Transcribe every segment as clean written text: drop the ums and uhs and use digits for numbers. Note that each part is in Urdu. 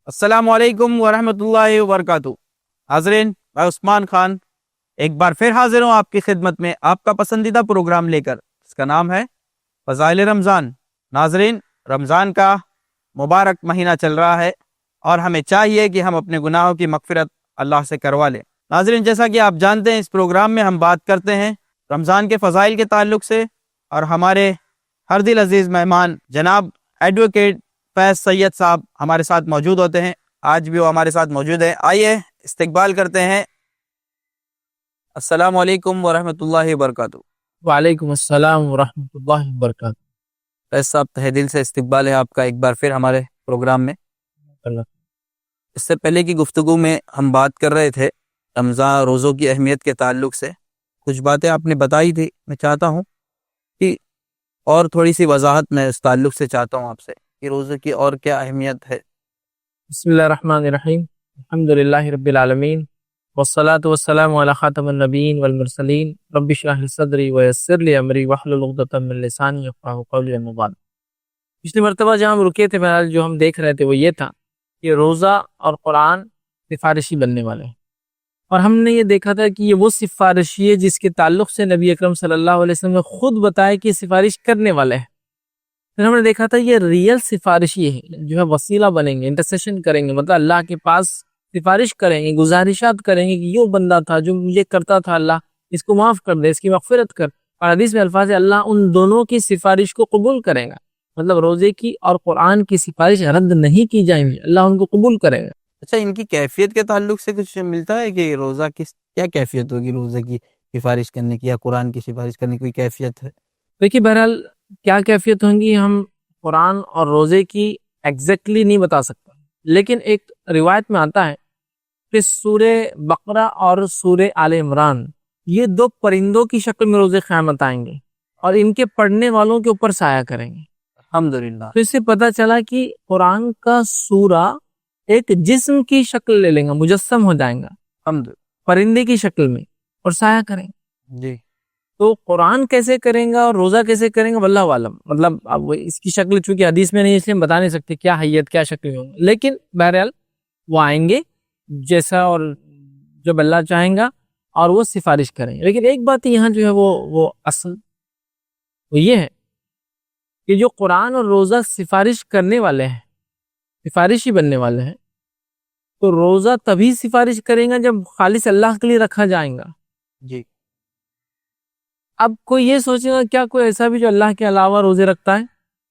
السلام علیکم ورحمۃ اللہ وبرکاتہ۔ حاضرین، میں عثمان خان ایک بار پھر حاضر ہوں آپ کی خدمت میں آپ کا پسندیدہ پروگرام لے کر، اس کا نام ہے فضائل رمضان۔ ناظرین، رمضان کا مبارک مہینہ چل رہا ہے اور ہمیں چاہیے کہ ہم اپنے گناہوں کی مغفرت اللہ سے کروا لیں۔ ناظرین، جیسا کہ آپ جانتے ہیں، اس پروگرام میں ہم بات کرتے ہیں رمضان کے فضائل کے تعلق سے، اور ہمارے ہر دل عزیز مہمان جناب ایڈوکیٹ فیض سید صاحب ہمارے ساتھ موجود ہوتے ہیں۔ آج بھی وہ ہمارے ساتھ موجود ہیں۔ آئیے استقبال کرتے ہیں۔ السلام علیکم ورحمۃ اللہ وبرکاتہ۔ وعلیکم السلام ورحمۃ اللہ وبرکاتہ۔ فیض صاحب، تہہ دل سے استقبال ہے آپ کا ایک بار پھر ہمارے پروگرام میں۔ اس سے پہلے کی گفتگو میں ہم بات کر رہے تھے رمضان روزوں کی اہمیت کے تعلق سے، کچھ باتیں آپ نے بتائی تھی، میں چاہتا ہوں کہ اور تھوڑی سی وضاحت میں اس تعلق سے چاہتا ہوں آپ سے کہ روزے کی اور کیا اہمیت ہے۔ بسم اللہ الرحمن الرحیم، الحمد للہ رب العالمین، والصلاة والسلام علی خاتم النبیین والمرسلین، رب اشرح لی صدری ویسر لی امری واحلل عقدۃ من لسانی یفقہوا قولی۔ اما بعد، پچھلی مرتبہ جہاں ہم رکے تھے، بہرحال جو ہم دیکھ رہے تھے وہ یہ تھا کہ روزہ اور قرآن سفارشی بننے والے ہیں، اور ہم نے یہ دیکھا تھا کہ یہ وہ سفارشی ہے جس کے تعلق سے نبی اکرم صلی اللہ علیہ وسلم نے خود بتایا کہ سفارش کرنے والے ہیں۔ پھر ہم نے دیکھا تھا یہ ریئل سفارشی ہے، جو ہے وسیلہ بنیں گے، انٹرسیشن کریں گے، مطلب اللہ کے پاس سفارش کریں گے، گزارشات کریں گے کہ یہ بندہ تھا جو مجھے کرتا تھا، اللہ اس کو معاف کر دے، اس کی مغفرت کر۔ اور حدیث میں الفاظ ہے اللہ ان دونوں کی سفارش کو قبول کرے گا، مطلب روزے کی اور قرآن کی سفارش رد نہیں کی جائیں گی، اللہ ان کو قبول کرے گا۔ اچھا، ان کی کیفیت کے تعلق سے کچھ ملتا ہے کہ روزہ کیا کیفیت ہوگی، روزے کی سفارش کرنے کی یا قرآن کی سفارش کرنے کی کوئی کیفیت ہے؟ دیکھیے، بہرحال کیا کیفیت ہوں گی ہم قرآن اور روزے کی ایگزیکٹلی نہیں بتا سکتا، لیکن ایک روایت میں آتا ہے کہ سورہ بقرہ اور سورہ آل عمران یہ دو پرندوں کی شکل میں روزے قیامت آئیں گے اور ان کے پڑھنے والوں کے اوپر سایہ کریں گے۔ الحمدللہ۔ تو اس سے پتہ چلا کہ قرآن کا سورہ ایک جسم کی شکل لے لیں گا، مجسم ہو جائیں گا پرندے کی شکل میں اور سایہ کریں گے۔ جی، تو قرآن کیسے کریں گا اور روزہ کیسے کریں گا واللہ عالم، مطلب اب اس کی شکل چونکہ حدیث میں نہیں، اس لیے ہم بتا نہیں سکتے کیا حیت کیا شکل ہوں گے، لیکن بہرحال وہ آئیں گے جیسا اور جب اللہ چاہیں گا، اور وہ سفارش کریں گے۔ لیکن ایک بات یہاں جو ہے وہ اصل وہ یہ ہے کہ جو قرآن اور روزہ سفارش کرنے والے ہیں، سفارشی بننے والے ہیں، تو روزہ تبھی سفارش کریں گا جب خالص اللہ کے لیے رکھا جائیں گا۔ جی۔ اب کوئی یہ سوچے گا کیا کوئی ایسا بھی جو اللہ کے علاوہ روزے رکھتا ہے؟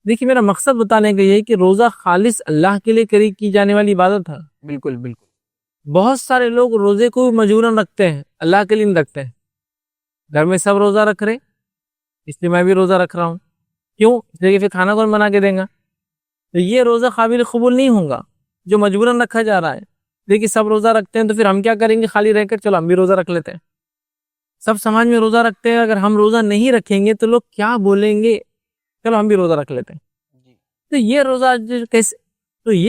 دیکھیے، میرا مقصد بتانے کا یہ ہے کہ روزہ خالص اللہ کے لیے کی جانے والی عبادت ہے۔ بالکل بالکل۔ بہت سارے لوگ روزے کو مجبوراً رکھتے ہیں، اللہ کے لیے نہیں رکھتے ہیں۔ گھر میں سب روزہ رکھ رہے، اس لیے میں بھی روزہ رکھ رہا ہوں۔ کیوں؟ اس لیے کہ پھر کھانا کون بنا کے دیں گا؟ تو یہ روزہ قابل قبول نہیں ہوگا جو مجبوراً رکھا جا رہا ہے۔ دیکھیے، سب روزہ رکھتے ہیں تو پھر ہم کیا کریں گے؟ خالی رہ کر چلو ہم بھی روزہ رکھ لیتے ہیں۔ سب سماج میں روزہ رکھتے ہیں، اگر ہم روزہ نہیں رکھیں گے تو لوگ کیا بولیں گے؟ چلو ہم بھی روزہ رکھ لیتے ہیں۔ تو یہ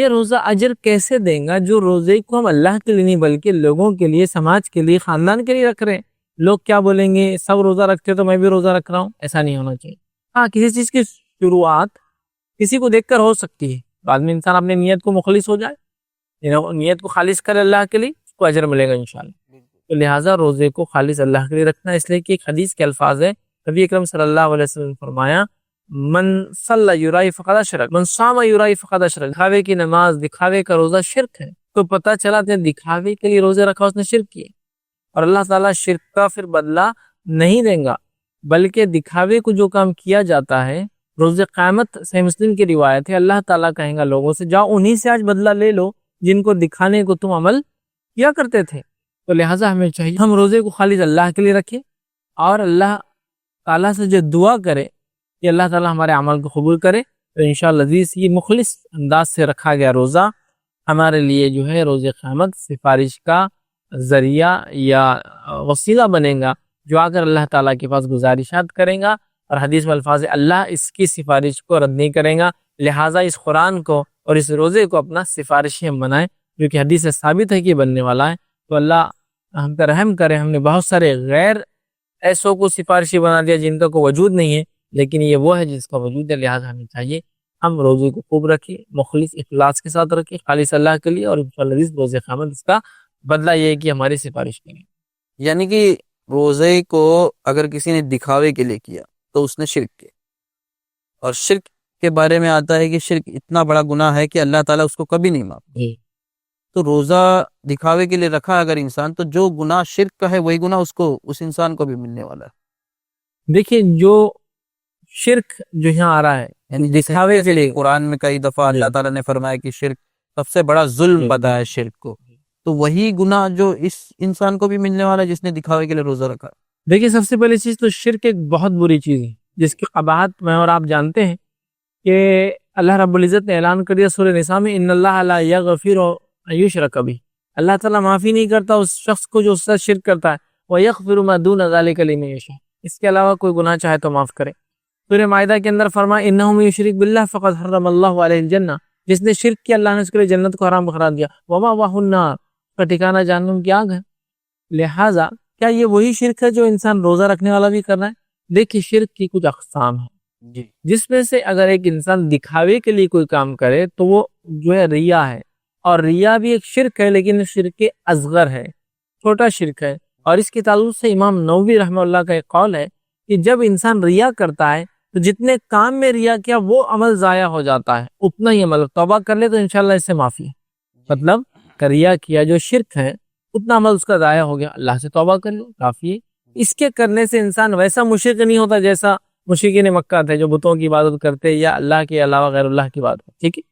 روزہ اجر کیسے دیں گا جو روزے کو ہم اللہ کے لیے نہیں بلکہ لوگوں کے لیے، سماج کے لیے، خاندان کے لیے رکھ رہے ہیں؟ لوگ کیا بولیں گے؟ سب روزہ رکھتے تو میں بھی روزہ رکھ رہا ہوں؟ ایسا نہیں ہونا چاہیے۔ ہاں، کسی چیز کی شروعات کسی کو دیکھ کر ہو سکتی ہے، تو آدمی انسان اپنے نیت کو مخلص ہو جائے، نیت کو خالص کرے اللہ کے لیے، اس کو اجر ملے گا انشاءاللہ۔ تو لہٰذا روزے کو خالص اللہ کے لیے رکھنا، اس لیے کہ ایک حدیث کے الفاظ ہے، نبی اکرم صلی اللہ علیہ وسلم نے فرمایا من صلی یرائی فقد اشرک، من صام یرائی فقد اشرک، دکھاوے کی نماز، دکھاوے کا روزہ شرک ہے۔ تو پتہ چلا کہ دکھاوے کے لیے روزے رکھا، اس نے شرک کیے، اور اللہ تعالیٰ شرک کا پھر بدلہ نہیں دیں گا، بلکہ دکھاوے کو جو کام کیا جاتا ہے، روز قیامت صحیح مسلم کی روایت ہے، اللہ تعالیٰ کہیں گا لوگوں سے جاؤ انہی سے آج بدلہ لے لو جن کو دکھانے کو تم عمل کیا کرتے تھے۔ تو لہٰذا ہمیں چاہیے ہم روزے کو خالص اللہ کے لیے رکھیں، اور اللہ تعالیٰ سے جو دعا کرے کہ اللہ تعالیٰ ہمارے عمل کو قبول کرے، تو انشاءاللہ عزیز یہ مخلص انداز سے رکھا گیا روزہ ہمارے لیے جو ہے روز قیامت سفارش کا ذریعہ یا وسیلہ بنے گا، جو آ کر اللہ تعالیٰ کے پاس گزارشات کریں گا، اور حدیث میں الفاظ ہے اللہ اس کی سفارش کو رد نہیں کریں گا۔ لہٰذا اس قرآن کو اور اس روزے کو اپنا سفارشی ہم بنائیں، جو کہ حدیث سے ثابت ہے کہ بننے والا ہے۔ تو اللہ ہم پر رحم کرے، ہم نے بہت سارے غیر ایسوں کو سفارشی بنا دیا جن کا کوئی وجود نہیں ہے، لیکن یہ وہ ہے جس کا وجود ہے، لہٰذا ہمیں چاہیے ہم روزے کو خوب رکھیں، مخلص اخلاص کے ساتھ رکھیں، خالص اللہ کے لیے، اور انشاءاللہ اس روزے قیامت اس کا بدلہ یہ ہے کہ ہماری سفارش کریں۔ یعنی کہ روزے کو اگر کسی نے دکھاوے کے لیے کیا تو اس نے شرک کیا، اور شرک کے بارے میں آتا ہے کہ شرک اتنا بڑا گناہ ہے کہ اللہ تعالیٰ اس کو کبھی نہیں معاف۔ تو روزہ دکھاوے کے لیے رکھا اگر انسان، تو جو گناہ شرک کا ہے وہی گناہ اس انسان کو بھی ملنے والا ہے۔ دیکھیے جو شرک جو یہاں آ رہا ہے یعنی دکھاوے کے لیے، قرآن میں کئی دفعہ اللہ تعالیٰ نے فرمایا کہ شرک سب سے بڑا ظلم بتایا ہے شرک کو، تو وہی گناہ جو اس انسان کو بھی ملنے والا ہے جس نے دکھاوے کے لیے روزہ رکھا۔ دیکھیے سب سے پہلی چیز تو شرک ایک بہت بری چیز ہے جس کی قباحت میں اور آپ جانتے ہیں کہ اللہ رب العزت نے اعلان کر دیا سورہ نساء میں، ان اللہ لا یغفر ان یشرک بہ، اللہ تعالیٰ معافی نہیں کرتا اس شخص کو جو اس سے شرک کرتا ہے، ویغفر ما دون ذلک لمن یشاء، اس کے علاوہ کوئی گناہ چاہے تو معاف کرے۔ سورہ مائدہ کے اندر فرمایا انہ من یشرک باللہ فقد حرم اللہ علیہ الجنہ، جس نے شرک کیا اللہ نے اس کے لیے جنت کو حرام قرار دیا، ومأواہ النار، اس کا ٹھکانہ جہنم کی آگ ہے۔ لہٰذا کیا یہ وہی شرک ہے جو انسان روزہ رکھنے والا بھی کر رہا ہے؟ دیکھیے شرک کی کچھ اقسام ہیں جی، جس میں سے اگر ایک انسان دکھاوے کے لیے کوئی کام کرے تو وہ جو ہے ریا ہے، اور ریا بھی ایک شرک ہے لیکن شرک اصغر ہے، چھوٹا شرک ہے، اور اس کے تعلق سے امام نووی رحمہ اللہ کا ایک قول ہے کہ جب انسان ریا کرتا ہے تو جتنے کام میں ریا کیا وہ عمل ضائع ہو جاتا ہے، اتنا ہی عمل توبہ کر لے تو انشاءاللہ اس سے معافی ہے۔ مطلب کہ ریا کیا جو شرک ہے اتنا عمل اس کا ضائع ہو گیا، اللہ سے توبہ کر لو کافی ہے۔ اس کے کرنے سے انسان ویسا مشرک نہیں ہوتا جیسا مشرکین مکہ تھے جو بتوں کی عبادت کرتے یا اللہ کے علاوہ غیر اللہ کی عبادت، ٹھیک ہے۔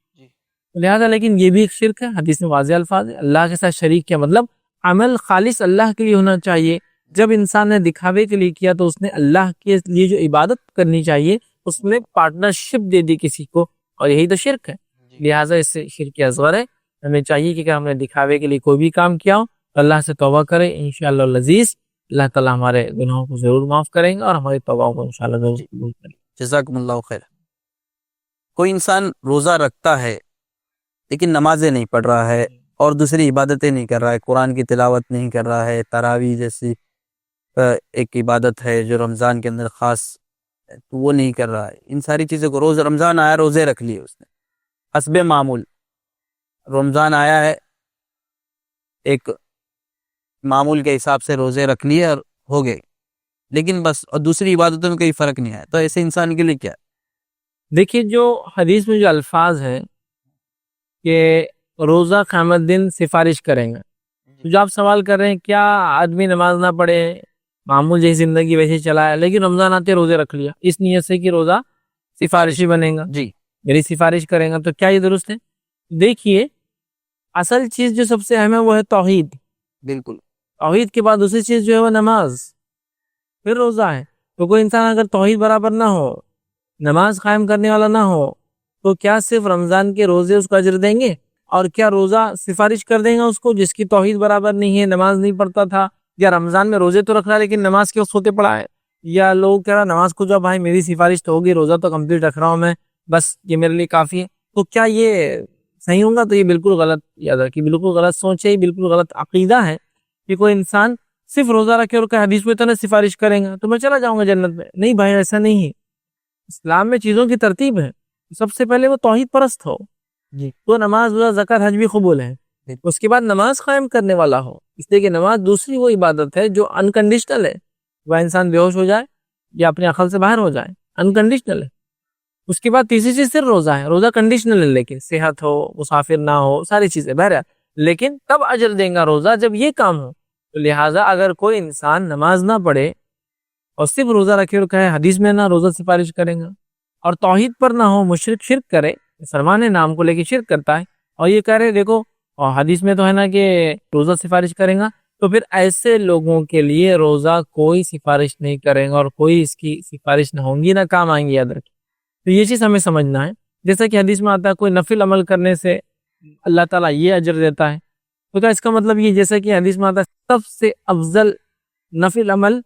لہذا لیکن یہ بھی ایک شرک ہے، حدیث میں واضح الفاظ ہے، اللہ کے ساتھ شریک کیا، مطلب عمل خالص اللہ کے لیے ہونا چاہیے۔ جب انسان نے دکھاوے کے لیے کیا تو اس نے اللہ کے لیے جو عبادت کرنی چاہیے اس میں پارٹنرشپ دے دی کسی کو، اور یہی تو شرک ہے۔ لہٰذا اس سے شرک اصغر ہے۔ ہمیں چاہیے کہ ہم نے دکھاوے کے لیے کوئی بھی کام کیا ہو اللہ سے توبہ کرے، انشاءاللہ العزیز اللہ تعالیٰ ہمارے گناہوں کو ضرور معاف کریں گے اور ہماری توبہ کو انشاءاللہ ضرور قبول کریں گے۔ جزاکم اللہ خیر۔ کوئی انسان روزہ رکھتا ہے لیکن نمازیں نہیں پڑھ رہا ہے اور دوسری عبادتیں نہیں کر رہا ہے، قرآن کی تلاوت نہیں کر رہا ہے، تراویح جیسی ایک عبادت ہے جو رمضان کے اندر خاص ہے تو وہ نہیں کر رہا ہے، ان ساری چیزوں کو، روز رمضان آیا روزے رکھ لیے اس نے حسب معمول، رمضان آیا ہے ایک معمول کے حساب سے روزے رکھ لیے اور ہو گئے، لیکن بس، اور دوسری عبادتوں میں کوئی فرق نہیں آیا، تو ایسے انسان کے لیے کیا؟ دیکھیے جو حدیث میں جو الفاظ ہیں کہ روزہ قیامت دن سفارش کریں گے، تو جو آپ سوال کر رہے ہیں کیا آدمی نماز نہ پڑھے، معمول جیسی زندگی ویسے چلایا لیکن رمضان آتے روزے رکھ لیا اس نیت سے کہ روزہ سفارشی بنے گا، جی میری سفارش کریں گا، تو کیا یہ درست ہے؟ دیکھیے اصل چیز جو سب سے اہم ہے وہ ہے توحید، بالکل، توحید کے بعد دوسری چیز جو ہے وہ نماز، پھر روزہ ہے۔ تو کوئی انسان اگر توحید برابر نہ ہو، نماز قائم کرنے والا نہ ہو، تو کیا صرف رمضان کے روزے اس کو اجر دیں گے؟ اور کیا روزہ سفارش کر دیں گا اس کو جس کی توحید برابر نہیں ہے، نماز نہیں پڑھتا تھا، یا رمضان میں روزے تو رکھ رہا ہے لیکن نماز کے وقت سوتے پڑا ہے، یا لوگ کہہ رہا نماز کو جو بھائی میری سفارش تو ہوگی، روزہ تو کمپلیٹ رکھ رہا ہوں میں، بس یہ میرے لیے کافی ہے، تو کیا یہ صحیح ہوگا؟ تو یہ بالکل غلط، یاد رکھیے بالکل غلط سوچ ہے، بالکل غلط عقیدہ ہے کہ کوئی انسان صرف روزہ رکھے اور کہ حدیث میں تو نے سفارش کریں گا تو میں چلا جاؤں گا جنت میں، نہیں بھائی ایسا نہیں ہے۔ اسلام میں چیزوں کی ترتیب ہے، سب سے پہلے وہ توحید پرست ہو، جی، تو نماز روزہ زکوٰۃ حج بھی قبول ہے، اس کے بعد نماز قائم کرنے والا ہو، اس لیے کہ نماز دوسری وہ عبادت ہے جو انکنڈیشنل ہے، وہ انسان بے ہوش ہو جائے یا اپنے عقل سے باہر ہو جائے، انکنڈیشنل ہے۔ اس کے بعد تیسری چیز صرف روزہ ہے، روزہ کنڈیشنل ہے لیکن صحت ہو، مسافر نہ ہو، ساری چیزیں بہرحال، لیکن تب اجر دیں گا روزہ جب یہ کام ہو۔ تو لہٰذا اگر کوئی انسان نماز نہ پڑھے اور صرف روزہ رکھے اور کہے حدیث میں نہ روزہ سفارش کریں گا، اور توحید پر نہ ہو، مشرک شرک کرے، مسلمان نام کو لے کے شرک کرتا ہے اور یہ کہہ رہے دیکھو اور حدیث میں تو ہے نا کہ روزہ سفارش کریں گا، تو پھر ایسے لوگوں کے لیے روزہ کوئی سفارش نہیں کریں گا اور کوئی اس کی سفارش نہ ہوں گی، نہ کام آئیں گی، یاد رکھیں۔ تو یہ چیز ہمیں سمجھنا ہے، جیسا کہ حدیث میں آتا ہے کوئی نفل عمل کرنے سے اللہ تعالیٰ یہ اجر دیتا ہے، تو کیا اس کا مطلب یہ جیسا کہ حدیث میں آتا ہے سب سے افضل نفل عمل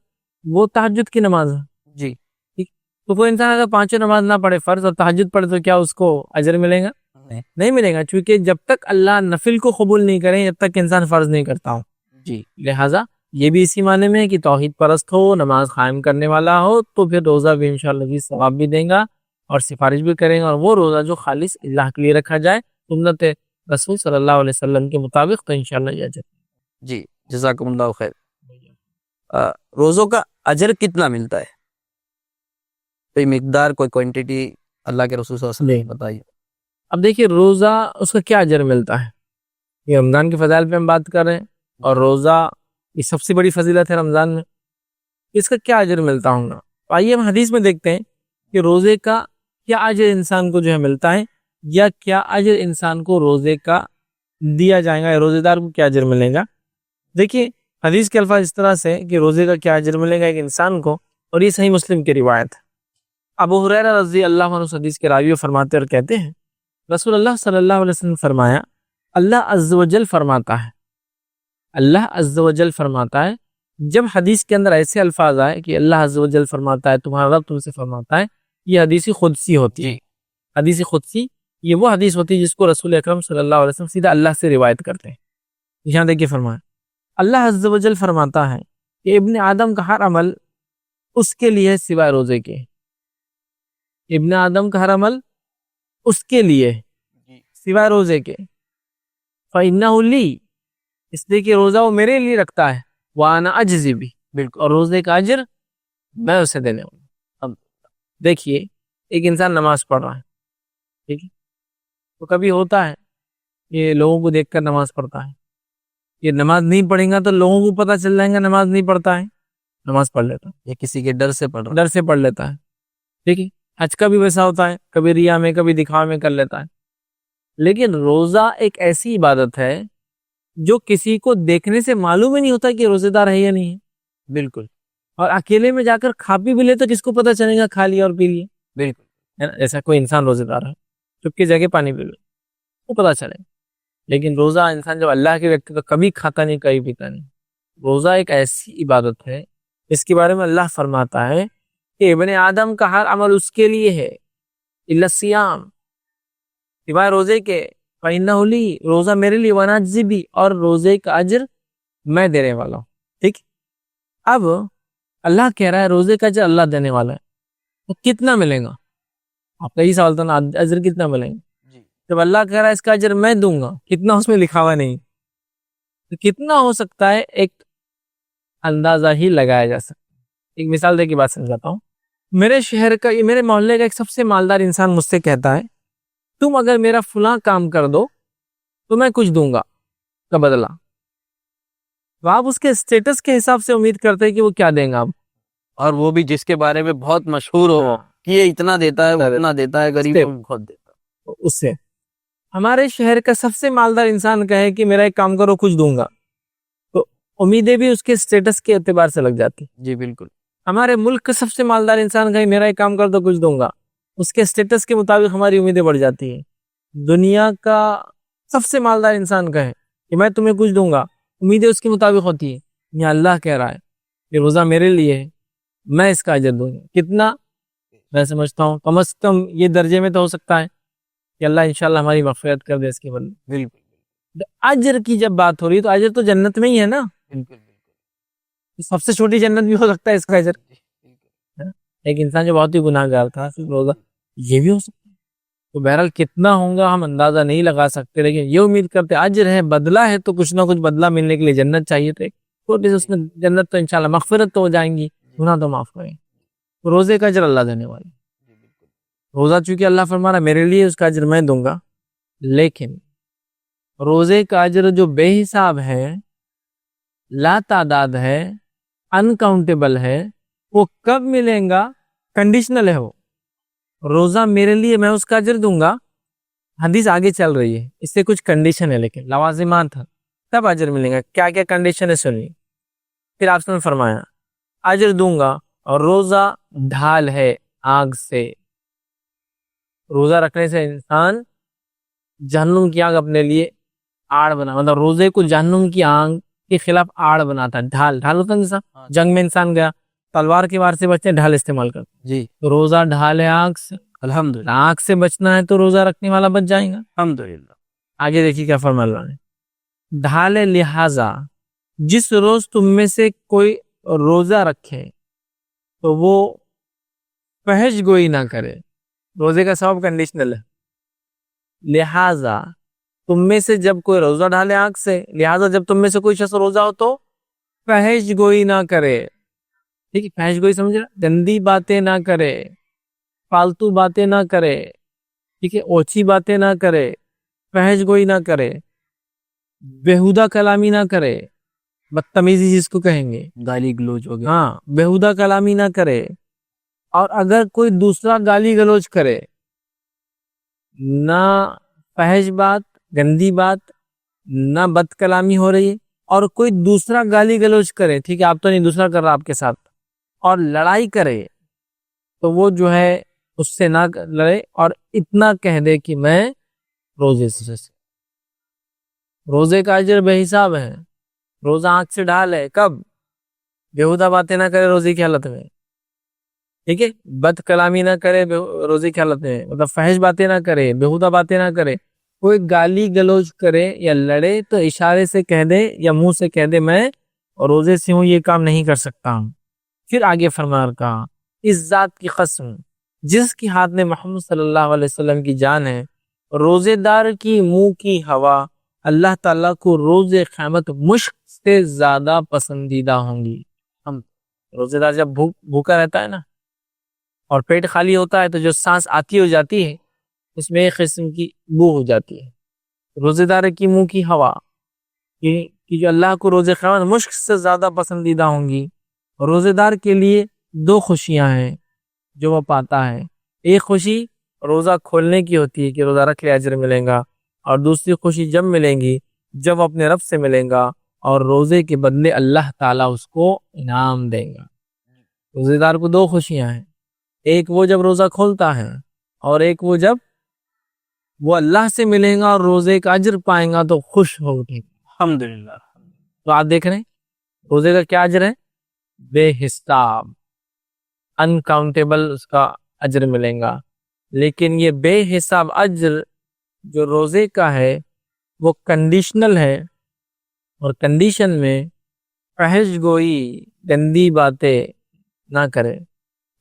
وہ تہجد کی نماز ہے، جی، تو کوئی انسان اگر پانچوں نماز نہ پڑھے فرض اور تہجد پڑھے تو کیا اس کو اجر ملے گا؟ نہیں ملے گا، چونکہ جب تک اللہ نفل کو قبول نہیں کرے جب تک انسان فرض نہیں کرتا ہوں، جی، لہٰذا یہ بھی اسی معنی میں ہے کہ توحید پرست ہو، نماز قائم کرنے والا ہو، تو پھر روزہ بھی انشاءاللہ ثواب بھی دیں گا اور سفارش بھی کریں گے، اور وہ روزہ جو خالص اللہ کے لیے رکھا جائے سنت رسول صلی اللہ علیہ وسلم کے مطابق، تو انشاءاللہ یہ اجر۔ جی جزاکم اللہ خیر۔ روزوں کا اجر کتنا ملتا ہے؟ کوئی مقدار، کوئی کوانٹٹی اللہ کے رسول صلی اللہ علیہ وسلم بتائیے۔ اب دیکھیے روزہ اس کا کیا اجر ملتا ہے، یہ رمضان کے فضائل پہ ہم بات کر رہے ہیں، اور روزہ یہ سب سے بڑی فضیلت ہے رمضان میں، اس کا کیا اجر ملتا ہوں گا؟ آئیے ہم حدیث میں دیکھتے ہیں کہ روزے کا کیا اجر انسان کو جو ہے ملتا ہے، یا کیا اجر انسان کو روزے کا دیا جائے گا، یا روزے دار کو کیا اجر ملے گا۔ دیکھیے حدیث کے الفاظ اس طرح سے کہ روزے کا کیا اجر ملے گا ایک انسان کو، اور یہ صحیح مسلم کی روایت ہے۔ ابو ہریرہ رضی اللہ عنہ حدیث کے راوی فرماتے اور کہتے ہیں رسول اللہ صلی اللہ علیہ وسلم فرمایا، اللہ عز و جل فرماتا ہے، اللہ عز و جل فرماتا ہے، جب حدیث کے اندر ایسے الفاظ آئے کہ اللہ عز و جل فرماتا ہے، تمہارا رب تم سے فرماتا ہے، یہ حدیث قدسی ہوتی ہے۔ حدیث قدسی یہ وہ حدیث ہوتی ہے جس کو رسول اکرم صلی اللہ علیہ وسلم سیدھا اللہ سے روایت کرتے ہیں۔ یہاں دیکھیے فرمایا، اللہ عز و جل فرماتا ہے کہ ابن آدم کا ہر عمل اس کے لیے سوائے روزے کے، ابن آدم کا ہر عمل اس کے لیے سوائے روزے کے، فَإِنَّهُ لِي، اس لیے کہ روزہ وہ میرے لیے رکھتا ہے، وَأَنَا أَجْزِي بِهِ، بالکل، اور روزے کا اجر میں اسے دینے والا ہوں۔ اب دیکھیے ایک انسان نماز پڑھ رہا ہے، ٹھیک ہے، تو کبھی ہوتا ہے یہ لوگوں کو دیکھ کر نماز پڑھتا ہے، یہ نماز نہیں پڑھیں گا تو لوگوں کو پتہ چل جائے گا نماز نہیں پڑھتا ہے، نماز پڑھ لیتا ہے، یہ کسی کے ڈر سے پڑھ رہا ہے، ڈر سے پڑھ لیتا ہے، ٹھیک ہے۔ حج کا بھی ویسا ہوتا ہے، کبھی ریا میں کبھی دکھاوے میں کر لیتا ہے، لیکن روزہ ایک ایسی عبادت ہے جو کسی کو دیکھنے سے معلوم ہی نہیں ہوتا کہ روزے دار ہے یا نہیں ہے، بالکل، اور اکیلے میں جا کر کھا پی بھی لے تو کس کو پتہ چلے گا کھا لیا اور پی لیا، بالکل، ہے نا؟ ایسا کوئی انسان روزے دار ہے چپ کی جگہ پانی پی لے وہ پتہ چلے گا، لیکن روزہ انسان جب اللہ کے وقت تو کبھی کھاتا نہیں کبھی پیتا نہیں۔ روزہ ایک ایسی عبادت ہے اس کے بارے میں اللہ فرماتا ہے کہ ابن آدم کا ہر عمل اس کے لیے ہے، الا الصیام، سوائے روزے کے، فَإِنَّهُ لِي، روزہ میرے لیے، وَأَنَا أَجْزِي بِهِ، اور روزے کا اجر میں دینے والا ہوں، ٹھیک۔ اب اللہ کہہ رہا ہے روزے کا اجر اللہ دینے والا ہے، تو کتنا ملے گا؟ آپ کا یہ سوال تھا نا، اجر کتنا ملے گا؟ جب اللہ کہہ رہا ہے اس کا اجر میں دوں گا، کتنا اس میں لکھا ہوا نہیں، تو کتنا ہو سکتا ہے ایک اندازہ ہی لگایا جا سکتا ہے۔ ایک مثال دے کے بات سمجھاتا ہوں، میرے شہر کا، میرے محلے کا ایک سب سے مالدار انسان مجھ سے کہتا ہے تم اگر میرا فلاں کام کر دو تو میں کچھ دوں گا کا بدلہ، تو آپ اس کے اسٹیٹس کے حساب سے امید کرتے ہیں کہ وہ کیا دیں گا آپ، اور وہ بھی جس کے بارے میں بہت مشہور ہو کہ یہ اتنا دیتا ہے وہ اتنا دیتا ہے، غریب کو بہت دیتا ہے۔ اس سے ہمارے شہر کا سب سے مالدار انسان کہے کہ میرا ایک کام کرو کچھ دوں گا، تو امیدیں بھی اس کے اسٹیٹس کے اعتبار سے لگ جاتی۔ جی بالکل۔ ہمارے ملک کا سب سے مالدار انسان کہے میرا ایک کام کر دو کچھ دوں گا، اس کے اسٹیٹس کے مطابق ہماری امیدیں بڑھ جاتی ہیں۔ دنیا کا سب سے مالدار انسان کہے کہ میں تمہیں کچھ دوں گا، امیدیں اس کے مطابق ہوتی ہیں۔ یہاں اللہ کہہ رہا ہے کہ روزہ میرے لیے ہے، میں اس کا اجر دوں گا، کتنا؟ میں سمجھتا ہوں کم از کم یہ درجے میں تو ہو سکتا ہے کہ اللہ انشاءاللہ ہماری مغفرت کر دے اس کے بدلے۔ بالکل، اجر کی جب بات ہو رہی ہے تو اجر تو جنت میں ہی ہے نا، بالکل، سب سے چھوٹی جنت بھی ہو سکتا ہے اس کا اجر۔ ایک انسان جو بہت ہی گناہ گار تھا روزہ، یہ بھی ہو سکتا ہے، تو بہرحال کتنا ہوگا ہم اندازہ نہیں لگا سکتے، لیکن یہ امید کرتے اجر ہے، بدلہ ہے، تو کچھ نہ کچھ بدلہ ملنے کے لیے جنت چاہیے، تو اس میں جنت تو انشاءاللہ مغفرت تو ہو جائیں گی، گناہ تو معاف کریں، تو روزے کا اجر اللہ دینے والا۔ روزہ چونکہ اللہ فرما رہا میرے لیے، اس کا اجر میں دوں گا، لیکن روزے کا اجر جو بے حساب ہے، لا تعداد ہے، انکاؤنٹیبل ہے، وہ کب ملیں گا؟ کنڈیشنل ہے وہ، روزہ میرے لیے میں اس کا اجر دوں گا، حدیث آگے چل رہی ہے، اس سے کچھ کنڈیشن ہے، لیکن لوازمات ہیں، تب اجر ملے گا۔ کیا کیا کنڈیشن ہے سنیے، پھر آپ نے فرمایا اجر دوں گا، اور روزہ ڈھال ہے آگ سے، روزہ رکھنے سے انسان جہنم کی آگ اپنے لیے آڑ بنا، مطلب روزے کو جہنم کی آگ کے خلاف آڑ بناتا ہے۔ ڈھال ہوتا ہے، جیسا جنگ میں انسان گیا تلوار کے وار سے بچنے ڈھال استعمال کرتا جی، تو روزہ ڈھال ہے آگ سے، الحمدللہ، آگ سے بچنا ہے تو روزہ رکھنے والا بچ جائے گا، الحمدللہ۔ آگے دیکھیے کیا فرما اللہ نے، ڈھال ہے لہٰذا جس روز تم میں سے کوئی روزہ رکھے تو وہ فحش گوئی نہ کرے، روزے کا ثواب کنڈیشنل ہے. لہذا تم میں سے جب کوئی روزہ ڈالے آنکھ سے، لہذا جب تم میں سے کوئی شخص روزہ ہو تو فحش گوئی نہ کرے. ٹھیک ہے، فحش گوئی سمجھ رہا، گندی باتیں نہ کرے، فالتو باتیں نہ کرے، ٹھیک ہے، اوچھی باتیں نہ کرے، فحش گوئی نہ کرے، بیہودہ کلامی نہ کرے، بدتمیزی جس کو کہیں گے، گالی گلوچ ہو گیا. ہاں، بیہودہ کلامی نہ کرے. اور اگر کوئی دوسرا گالی گلوچ کرے، نہ فحش بات، گندی بات، نہ بد کلامی ہو رہی ہے، اور کوئی دوسرا گالی گلوچ کرے، ٹھیک ہے، آپ تو نہیں، دوسرا کر رہا آپ کے ساتھ، اور لڑائی کرے، تو وہ جو ہے اس سے نہ لڑے، اور اتنا کہہ دے کہ میں روزے سے. روزے کا اجر بے حساب ہے. روزہ آنکھ سے ڈھال ہے. کب؟ بیہودہ باتیں نہ کرے روزے کی حالت میں، ٹھیک ہے، بد کلامی نہ کرے روزے کی حالت میں، مطلب فحش باتیں نہ کرے، بیہودہ باتیں نہ کرے. کوئی گالی گلوچ کرے یا لڑے تو اشارے سے کہہ دے یا منہ سے کہہ دے میں روزے سے ہوں، یہ کام نہیں کر سکتا ہوں. پھر آگے فرما کہا اس ذات کی قسم جس کی ہاتھ میں محمد صلی اللہ علیہ وسلم کی جان ہے، روزے دار کی منہ کی ہوا اللہ تعالیٰ کو روز قیامت مشک سے زیادہ پسندیدہ ہوں گی. ہم روزے دار جب بھوکا رہتا ہے نا اور پیٹ خالی ہوتا ہے تو جو سانس آتی ہو جاتی ہے اس میں ایک قسم کی بو ہو جاتی ہے. روزے دار کی منہ کی ہوا کہ جو اللہ کو روز قیامت مشک سے زیادہ پسندیدہ ہوں گی. روزے دار کے لیے دو خوشیاں ہیں جو وہ پاتا ہے. ایک خوشی روزہ کھولنے کی ہوتی ہے کہ روزہ رکھ لے اجر ملے گا، اور دوسری خوشی جب ملیں گی جب اپنے رب سے ملیں گا اور روزے کے بدلے اللہ تعالیٰ اس کو انعام دیں گا. روزے دار کو دو خوشیاں ہیں، ایک وہ جب روزہ کھولتا ہے، اور ایک وہ جب وہ اللہ سے ملیں گا اور روزے کا اجر پائیں گا تو خوش ہو اٹھے گا. الحمدللہ. تو آپ دیکھ رہے ہیں روزے کا کیا اجر ہے؟ بے حساب، انکاؤنٹیبل اس کا اجر ملیں گا. لیکن یہ بے حساب اجر جو روزے کا ہے وہ کنڈیشنل ہے، اور کنڈیشن میں فحش گوئی، گندی باتیں نہ کرے.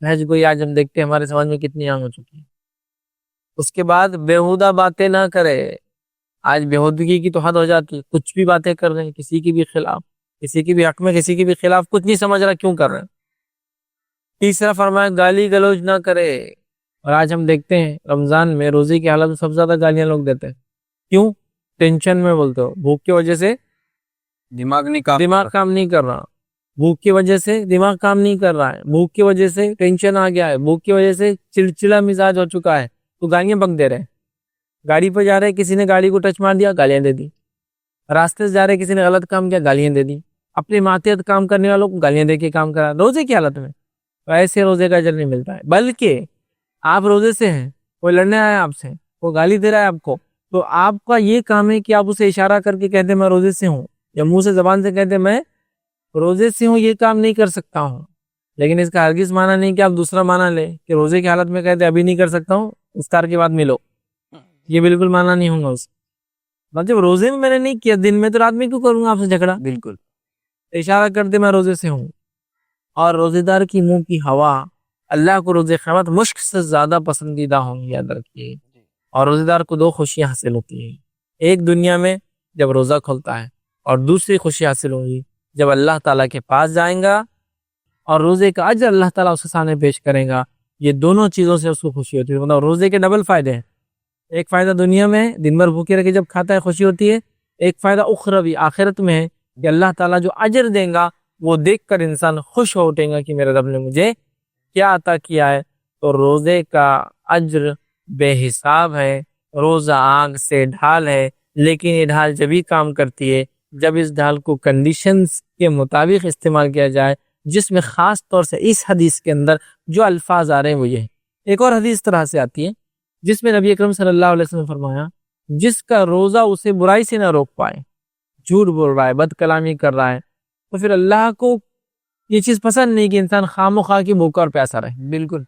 فحش گوئی آج ہم دیکھتے ہیں ہمارے سماج میں کتنی عام ہو چکی ہے. اس کے بعد بیہودہ باتیں نہ کرے. آج بیہودگی کی تو حد ہو جاتی ہے، کچھ بھی باتیں کر رہے ہیں، کسی کی بھی خلاف، کسی کی بھی حق میں، کسی کی بھی خلاف، کچھ نہیں سمجھ رہا کیوں کر رہے ہیں. تیسرا فرمایا گالی گلوچ نہ کرے. اور آج ہم دیکھتے ہیں رمضان میں روزے کی حالت میں سب سے زیادہ گالیاں لوگ دیتے ہیں. کیوں؟ ٹینشن میں بولتے ہو، بھوک کی وجہ سے دماغ کام نہیں کر رہا، بھوک کی وجہ سے دماغ کام نہیں کر رہا ہے، بھوک کی وجہ سے ٹینشن آ گیا ہے، بھوک کی وجہ سے چڑچڑا مزاج ہو چکا ہے، تو گالیاں بک دے رہے ہیں. گاڑی پہ جا رہے کسی نے گاڑی کو ٹچ مار دیا، گالیاں دے دی. راستے سے جا رہے کسی نے غلط کام کیا، گالیاں دے دی. اپنے ماتحت کام کرنے والوں کو گالیاں دے کے کام کرا روزے کی حالت میں. تو ایسے روزے کا اجر نہیں ملتا ہے. بلکہ آپ روزے سے ہیں، کوئی لڑنے آیا آپ سے، کوئی گالی دے رہا ہے آپ کو، تو آپ کا یہ کام ہے کہ آپ اسے اشارہ کر کے کہتے میں روزے سے ہوں، یا منہ سے زبان سے کہتے میں روزے سے ہوں، یہ کام نہیں کر سکتا ہوں. لیکن اس کا ہرگز معنی نہیں کہ آپ دوسرا معنی لے کہ روزے کی حالت میں کہتے ابھی نہیں کر سکتا ہوں، افطار کے بعد ملو. یہ بالکل معنی نہیں ہوگا اس کا. جب روزے میں نے نہیں کیا، دن میں تو رات میں کیوں کروں گا آپ سے جھگڑا؟ بالکل. اشارہ کرتے میں روزے سے ہوں. اور روزے دار کی منہ کی ہوا اللہ کو روز قیامت مشک سے زیادہ پسندیدہ ہوں گی، یاد رکھیے. اور روزے دار کو دو خوشیاں حاصل ہوتی ہیں، ایک دنیا میں جب روزہ کھولتا ہے، اور دوسری خوشی حاصل ہوگی جب اللہ تعالیٰ کے پاس جائیں گا اور روزے کا اجر اللہ تعالیٰ اس کے سامنے پیش کریں گا. یہ دونوں چیزوں سے اس کو خوشی ہوتی ہے. مطلب روزے کے ڈبل فائدے ہیں. ایک فائدہ دنیا میں دن بھر بھوکے رہ کے جب کھاتا ہے خوشی ہوتی ہے، ایک فائدہ اخروی آخرت میں ہے کہ اللہ تعالیٰ جو اجر دیں گا وہ دیکھ کر انسان خوش ہو اٹھے گا کہ میرے رب نے مجھے کیا عطا کیا ہے. تو روزے کا اجر بے حساب ہے. روزہ آگ سے ڈھال ہے، لیکن یہ ڈھال جبھی کام کرتی ہے جب اس ڈھال کو کنڈیشنز کے مطابق استعمال کیا جائے، جس میں خاص طور سے اس حدیث کے اندر جو الفاظ آ رہے ہیں وہ یہ ہے. ایک اور حدیث طرح سے آتی ہے جس میں نبی اکرم صلی اللہ علیہ وسلم نے فرمایا جس کا روزہ اسے برائی سے نہ روک پائے، جھوٹ بول رہا ہے، بد کلامی کر رہا ہے، تو پھر اللہ کو یہ چیز پسند نہیں کہ انسان خام و خواہ کی بھوکا اور پیاسا رہے. بالکل.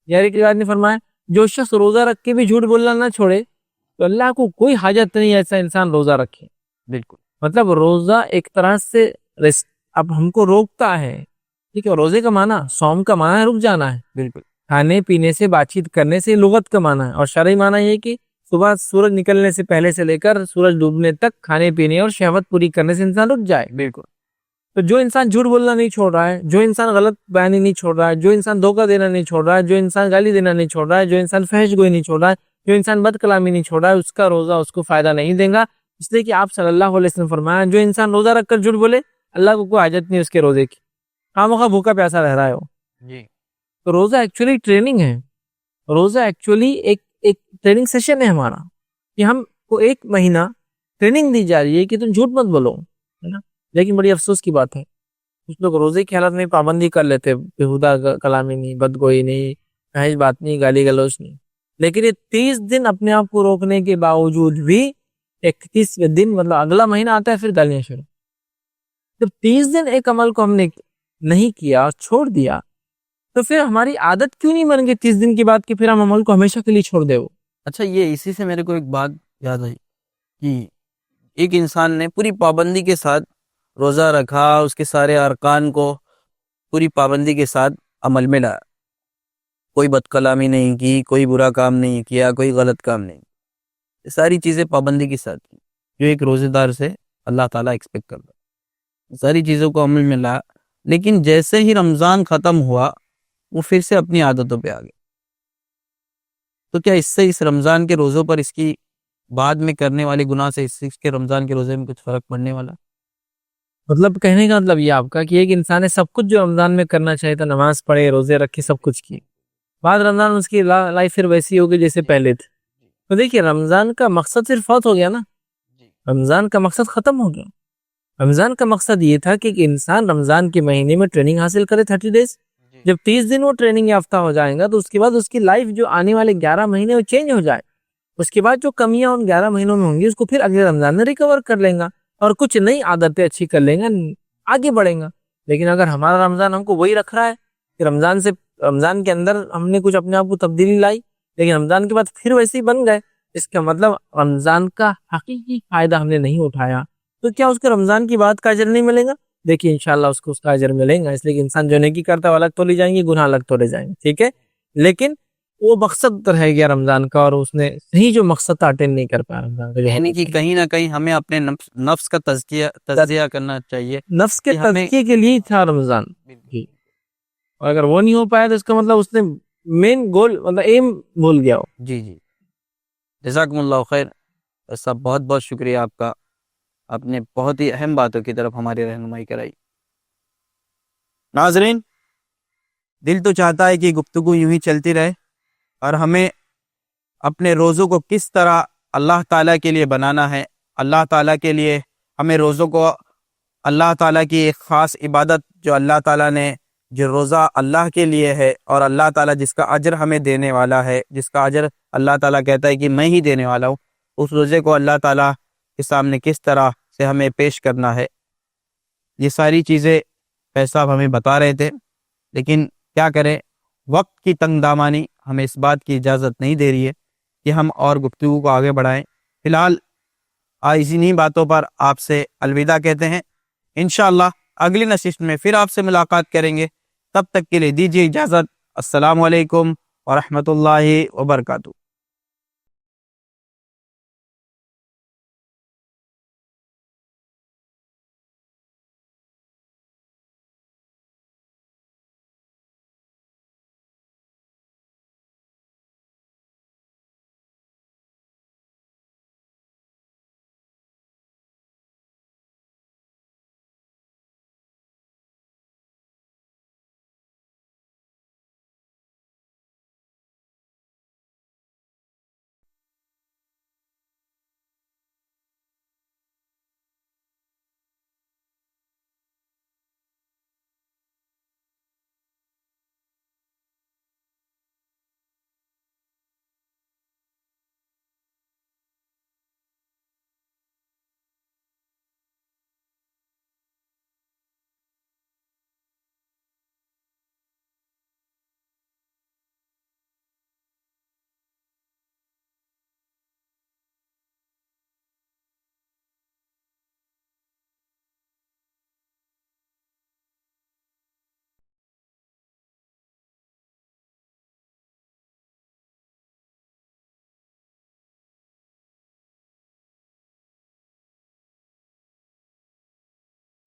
یار ایک روایت نے فرمایا جو شخص روزہ رکھ کے بھی جھوٹ بولنا نہ چھوڑے تو اللہ کو کوئی حاجت نہیں ایسا انسان روزہ رکھے. بالکل. مطلب روزہ ایک طرح سے اب ہم کو روکتا ہے. ٹھیک ہے، روزے کا معنی، صوم کا معنی ہے رک جانا ہے. بالکل. کھانے پینے سے بات چیت کرنے سے لغت کا معنی ہے، اور شرعی معنی یہ ہے کہ صبح سورج نکلنے سے پہلے سے لے کر سورج ڈوبنے تک کھانے پینے اور شہوت پوری کرنے سے انسان رک جائے۔ بالکل۔ تو جو انسان جھوٹ بولنا نہیں چھوڑ رہا ہے، جو انسان غلط بیانی نہیں چھوڑ رہا ہے، جو انسان دھوکہ دینا نہیں چھوڑ رہا ہے، جو انسان گالی دینا نہیں چھوڑ رہا ہے، جو انسان فحش گوئی نہیں چھوڑ رہا ہے، جو انسان بد کلامی نہیں چھوڑ رہا ہے، اس کا روزہ اس کو فائدہ نہیں دے گا۔ اس لیے کہ آپ صلی اللہ علیہ وسلم فرمایا، جو انسان روزہ رکھ کر جھوٹ بولے، اللہ کو کوئی حاجت نہیں اس کے روزے کی، خواہ بھوکا پیاسا رہ رہا ہے وہ۔ جی تو روزہ ایکچولی ٹریننگ ہے، روزہ ایکچولی ایک ٹریننگ سیشن ہے ہمارا، کہ ہم کو ایک مہینہ ٹریننگ دی جا رہی ہے کہ تم جھوٹ مت بولو، ہے نا۔ لیکن بڑی افسوس کی بات ہے، کچھ لوگ روزے کی حالت میں پابندی کر لیتے، بےہودہ کلامی نہیں، بدگوئی نہیں، فحش بات نہیں، گالی گلوچ نہیں، لیکن یہ 30 دن اپنے آپ کو روکنے کے باوجود بھی 31ویں دن مطلب اگلا مہینہ آتا ہے، پھر گالیاں شروع۔ جب 30 دن ایک عمل کو ہم نے نہیں کیا اور چھوڑ دیا، تو پھر ہماری عادت کیوں نہیں بن گئی 30 دن کے بعد کہ پھر ہم عمل کو ہمیشہ کے لیے چھوڑ دے وہ۔ اچھا، یہ اسی سے میرے کو ایک بات یاد آئی کہ ایک انسان نے پوری پابندی کے ساتھ روزہ رکھا، اس کے سارے ارکان کو پوری پابندی کے ساتھ عمل میں لایا، کوئی بد کلامی نہیں کی، کوئی برا کام نہیں کیا، کوئی غلط کام نہیں، یہ ساری چیزیں پابندی کے ساتھ کی جو ایک روزے دار سے اللہ تعالیٰ ایکسپیکٹ کرتا ہے، ساری چیزوں کو عمل میں لایا۔ لیکن جیسے ہی رمضان ختم ہوا، وہ پھر سے اپنی عادتوں پہ آ گیا۔ تو کیا اس سے اس رمضان کے روزوں پر اس کی بعد میں کرنے والے گناہ سے اس کے رمضان کے روزے میں کچھ فرق پڑنے والا؟ مطلب کہنے کا مطلب یہ آپ کا کہ ایک انسان نے سب کچھ جو رمضان میں کرنا چاہیے تھا، نماز پڑھے، روزے رکھے، سب کچھ کیے، بعد رمضان اس کی لائف پھر ویسی ہوگی جیسے پہلے تھے۔ تو دیکھیے، رمضان کا مقصد صرف فوت ہو گیا نا، رمضان کا مقصد ختم ہو گیا۔ رمضان کا مقصد یہ تھا کہ ایک انسان رمضان کے مہینے میں ٹریننگ حاصل کرے 30 ڈیز، جب 30 دن وہ ٹریننگ یافتہ ہو جائیں گا تو اس کے بعد اس کی لائف جو آنے والے 11 مہینے وہ چینج ہو جائے، اس کے بعد جو کمیاں ان 11 مہینوں میں ہوں گی اس کو پھر اگلے رمضان میں ریکور کر لیں گا اور کچھ نئی عادتیں اچھی کر لیں گا، آگے بڑھیں گا۔ لیکن اگر ہمارا رمضان ہم کو وہی رکھ رہا ہے کہ رمضان کے اندر ہم نے کچھ اپنے آپ کو تبدیلی لائی، لیکن رمضان کے بعد پھر ویسے ہی بن گئے، اس کا مطلب رمضان کا حقیقی فائدہ ہم نے نہیں اٹھایا، تو کیا اس کے رمضان کی بات کا اجر نہیں ملے گا؟ دیکھیے انشاءاللہ اس کو اس کا اجر ملے گا، اس لیے کہ انسان جو نیکی کرتا ہے وہ الگ تو لے جائیں گے، گناہ الگ تو لے جائیں گے، ٹھیک ہے۔ لیکن وہ مقصد رہ گیا رمضان کا، اور اس نے صحیح جو مقصد تھا اٹینڈ نہیں کر پایا رمضان کا۔ یعنی کہ کہیں نہ کہیں ہمیں اپنے نفس کا تزکیہ کرنا چاہیے، نفس کے تزکیے کے لیے تھا رمضان، جی، اور اگر وہ نہیں ہو پایا تو اس کا مطلب اس نے مین گول مطلب ایم بھول گیا ہو۔ جی جی، جزاکم اللہ خیر صاحب، بہت بہت شکریہ آپ کا، آپ نے بہت ہی اہم باتوں کی طرف ہماری رہنمائی کرائی۔ ناظرین، دل تو چاہتا ہے کہ گفتگو یوں ہی چلتی رہے اور ہمیں اپنے روزوں کو کس طرح اللہ تعالیٰ کے لیے بنانا ہے، اللہ تعالیٰ کے لیے ہمیں روزوں کو اللہ تعالیٰ کی ایک خاص عبادت جو اللہ تعالیٰ نے جو روزہ اللہ کے لیے ہے اور اللہ تعالیٰ جس کا اجر ہمیں دینے والا ہے، جس کا اجر اللہ تعالیٰ کہتا ہے کہ میں ہی دینے والا ہوں، اس روزے کو اللہ تعالیٰ کے سامنے کس طرح سے ہمیں پیش کرنا ہے، یہ ساری چیزیں فیض صاحب ہمیں بتا رہے تھے۔ لیکن کیا کریں، وقت کی تنگ دامانی ہمیں اس بات کی اجازت نہیں دے رہی ہے کہ ہم اور گفتگو کو آگے بڑھائیں۔ فی الحال انہی باتوں پر آپ سے الوداع کہتے ہیں، انشاءاللہ اگلی نشست میں پھر آپ سے ملاقات کریں گے، تب تک کے لیے دیجیے اجازت۔ السلام علیکم ورحمۃ اللہ وبرکاتہ۔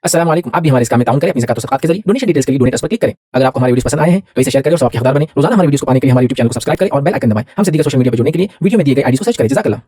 السلام علیکم. آپ بھی ہمارے اس کام میں تعاون کریں اپنی زکات و صدقات کے ذریعے. ڈونیشن ڈیٹیلز کے لیے ڈونیٹ پر کلک کریں. اگر آپ کو ہمارے ویڈیوز پسند آئے ہیں تو اسے شیئر کریں اور ثواب کے حقدار بنیں. روزانہ ہمارے ویڈیوز کو پانے کے لیے ہمارے یوٹیوب چینل کو سبسکرائب کریں اور بیل آئکن دبائیں. ہم سے دیگر سوشل میڈیا پر جڑنے کے لیے ویڈیو میں دیے گئے آئی ڈی کو سرچ کریں. جزاک اللہ.